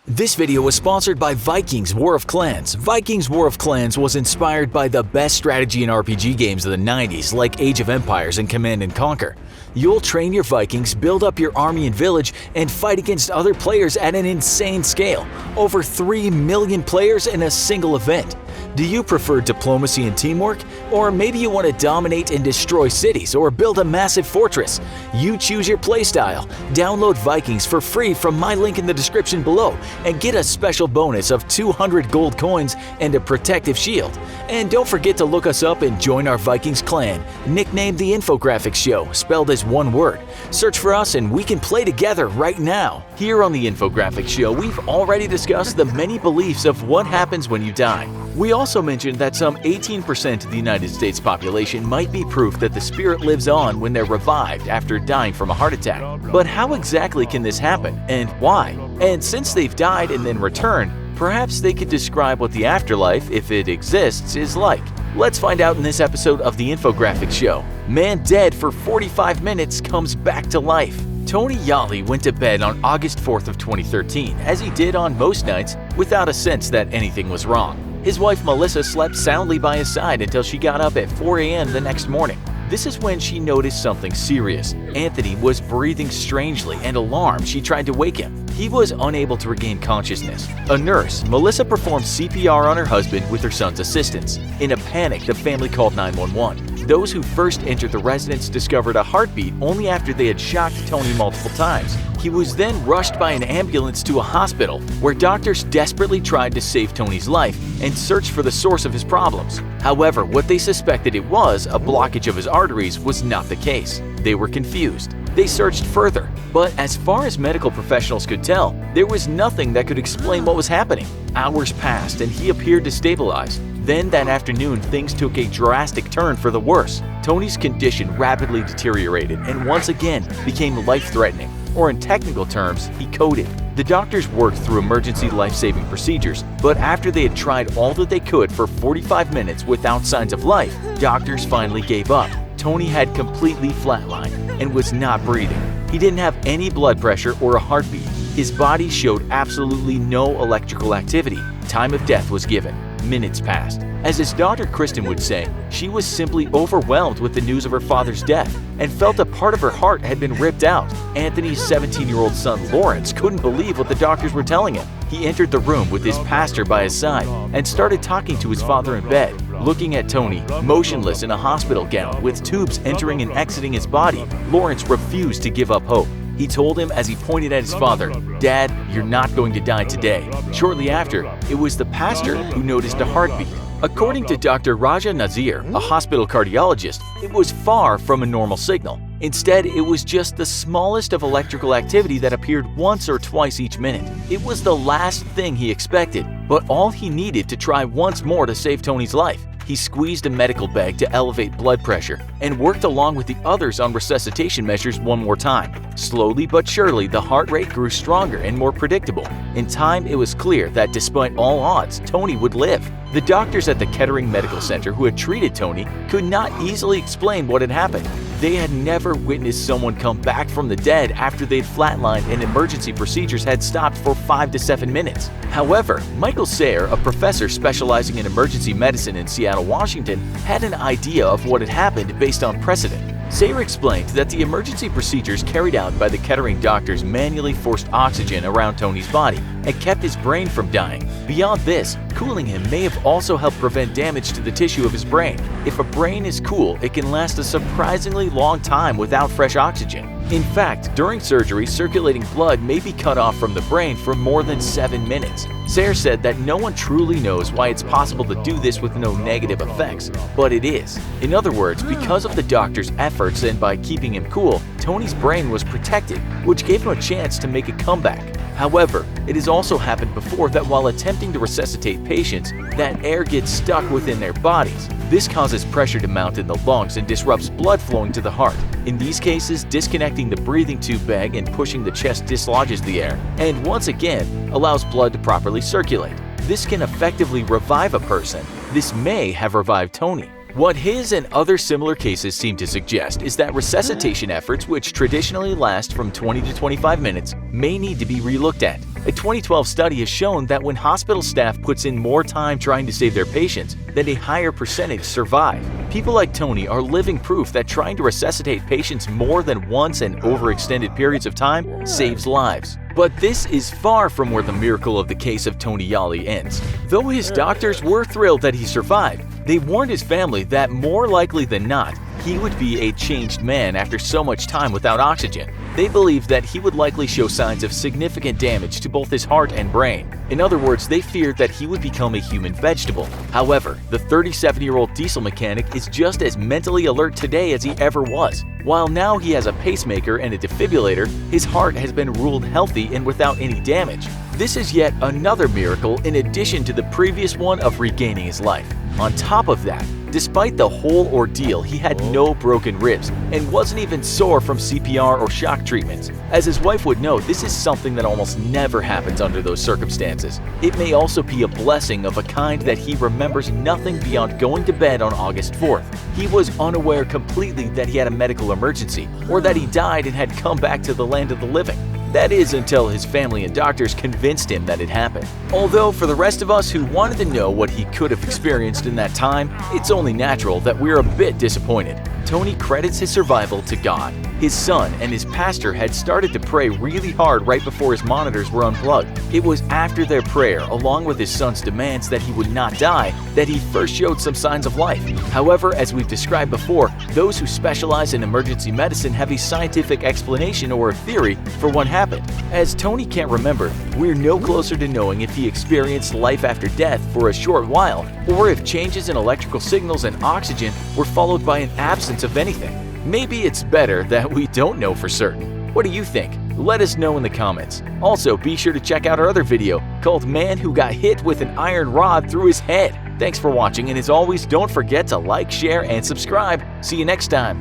This video was sponsored by Vikings War of Clans. Vikings War of Clans was inspired by the best strategy and RPG games of the 90s like Age of Empires and Command & Conquer. You'll train your Vikings, build up your army and village, and fight against other players at an insane scale. Over 3 million players in a single event. Do you prefer diplomacy and teamwork? Or maybe you want to dominate and destroy cities or build a massive fortress? You choose your playstyle. Download Vikings for free from my link in the description below and get a special bonus of 200 gold coins and a protective shield. And don't forget to look us up and join our Vikings clan, nicknamed the Infographics Show, spelled as one word. Search for us and we can play together right now. Here on the Infographics Show, we've already discussed the many beliefs of what happens when you die. We also mentioned that some 18% of the United States population might be proof that the spirit lives on when they're revived after dying from a heart attack. But how exactly can this happen, and why? And since they've died and then returned, perhaps they could describe what the afterlife, if it exists, is like. Let's find out in this episode of the Infographics Show. Man dead for 45 minutes comes back to life. Tony Yali went to bed on August 4th of 2013, as he did on most nights, without a sense that anything was wrong. His wife Melissa slept soundly by his side until she got up at 4 a.m. the next morning. This is when she noticed something serious. Anthony was breathing strangely, and alarmed, she tried to wake him. He was unable to regain consciousness. A nurse, Melissa, performed CPR on her husband with her son's assistance. In a panic, the family called 911. Those who first entered the residence discovered a heartbeat only after they had shocked Tony multiple times. He was then rushed by an ambulance to a hospital, where doctors desperately tried to save Tony's life and search for the source of his problems. However, what they suspected it was, a blockage of his arteries, was not the case. They were confused. They searched further, but as far as medical professionals could tell, there was nothing that could explain what was happening. Hours passed and he appeared to stabilize. Then that afternoon, things took a drastic turn for the worse. Tony's condition rapidly deteriorated and once again became life-threatening, or in technical terms, he coded. The doctors worked through emergency life-saving procedures, but after they had tried all that they could for 45 minutes without signs of life, doctors finally gave up. Tony had completely flatlined and was not breathing. He didn't have any blood pressure or a heartbeat. His body showed absolutely no electrical activity. Time of death was given. Minutes passed. As his daughter Kristen would say, she was simply overwhelmed with the news of her father's death and felt a part of her heart had been ripped out. Anthony's 17-year-old son Lawrence couldn't believe what the doctors were telling him. He entered the room with his pastor by his side and started talking to his father in bed. Looking at Tony, motionless in a hospital gown with tubes entering and exiting his body, Lawrence refused to give up hope. He told him as he pointed at his father, "Dad, you're not going to die today." Shortly after, it was the pastor who noticed a heartbeat. According to Dr. Raja Nazir, a hospital cardiologist, it was far from a normal signal. Instead, it was just the smallest of electrical activity that appeared once or twice each minute. It was the last thing he expected, but all he needed to try once more to save Tony's life. He squeezed a medical bag to elevate blood pressure and worked along with the others on resuscitation measures one more time. Slowly but surely, the heart rate grew stronger and more predictable. In time, it was clear that despite all odds, Tony would live. The doctors at the Kettering Medical Center who had treated Tony could not easily explain what had happened. They had never witnessed someone come back from the dead after they'd flatlined and emergency procedures had stopped for 5 to 7 minutes. However, Michael Sayer, a professor specializing in emergency medicine in Seattle, Washington, had an idea of what had happened based on precedent. Sayer explained that the emergency procedures carried out by the Kettering doctors manually forced oxygen around Tony's body and kept his brain from dying. Beyond this, cooling him may have also helped prevent damage to the tissue of his brain. If a brain is cool, it can last a surprisingly long time without fresh oxygen. In fact, during surgery, circulating blood may be cut off from the brain for more than 7 minutes. Sayer said that no one truly knows why it's possible to do this with no negative effects, but it is. In other words, because of the doctor's efforts and by keeping him cool, Tony's brain was protected, which gave him a chance to make a comeback. However, it has also happened before that while attempting to resuscitate patients, that air gets stuck within their bodies. This causes pressure to mount in the lungs and disrupts blood flowing to the heart. In these cases, disconnecting the breathing tube bag and pushing the chest dislodges the air, and once again, allows blood to properly circulate. This can effectively revive a person. This may have revived Tony. What his and other similar cases seem to suggest is that resuscitation efforts, which traditionally last from 20 to 25 minutes, may need to be relooked at. A 2012 study has shown that when hospital staff puts in more time trying to save their patients, that a higher percentage survive. People like Tony are living proof that trying to resuscitate patients more than once and over extended periods of time saves lives. But this is far from where the miracle of the case of Tony Yali ends. Though his doctors were thrilled that he survived, they warned his family that more likely than not, he would be a changed man after so much time without oxygen. They believed that he would likely show signs of significant damage to both his heart and brain. In other words, they feared that he would become a human vegetable. However, the 37-year-old diesel mechanic is just as mentally alert today as he ever was. While now he has a pacemaker and a defibrillator, his heart has been ruled healthy and without any damage. This is yet another miracle in addition to the previous one of regaining his life. On top of that, despite the whole ordeal, he had no broken ribs and wasn't even sore from CPR or shock treatments. As his wife would note, this is something that almost never happens under those circumstances. It may also be a blessing of a kind that he remembers nothing beyond going to bed on August 4th. He was unaware completely that he had a medical emergency or that he died and had come back to the land of the living. That is until his family and doctors convinced him that it happened. Although for the rest of us who wanted to know what he could have experienced in that time, it's only natural that we're a bit disappointed. Tony credits his survival to God. His son and his pastor had started to pray really hard right before his monitors were unplugged. It was after their prayer, along with his son's demands that he would not die, that he first showed some signs of life. However, as we've described before, those who specialize in emergency medicine have a scientific explanation or a theory for what happened. As Tony can't remember, we're no closer to knowing if he experienced life after death for a short while, or if changes in electrical signals and oxygen were followed by an absence of anything. Maybe it's better that we don't know for certain. What do you think? Let us know in the comments. Also, be sure to check out our other video called Man Who Got Hit with an Iron Rod Through His Head. Thanks for watching, and as always, don't forget to like, share, and subscribe. See you next time.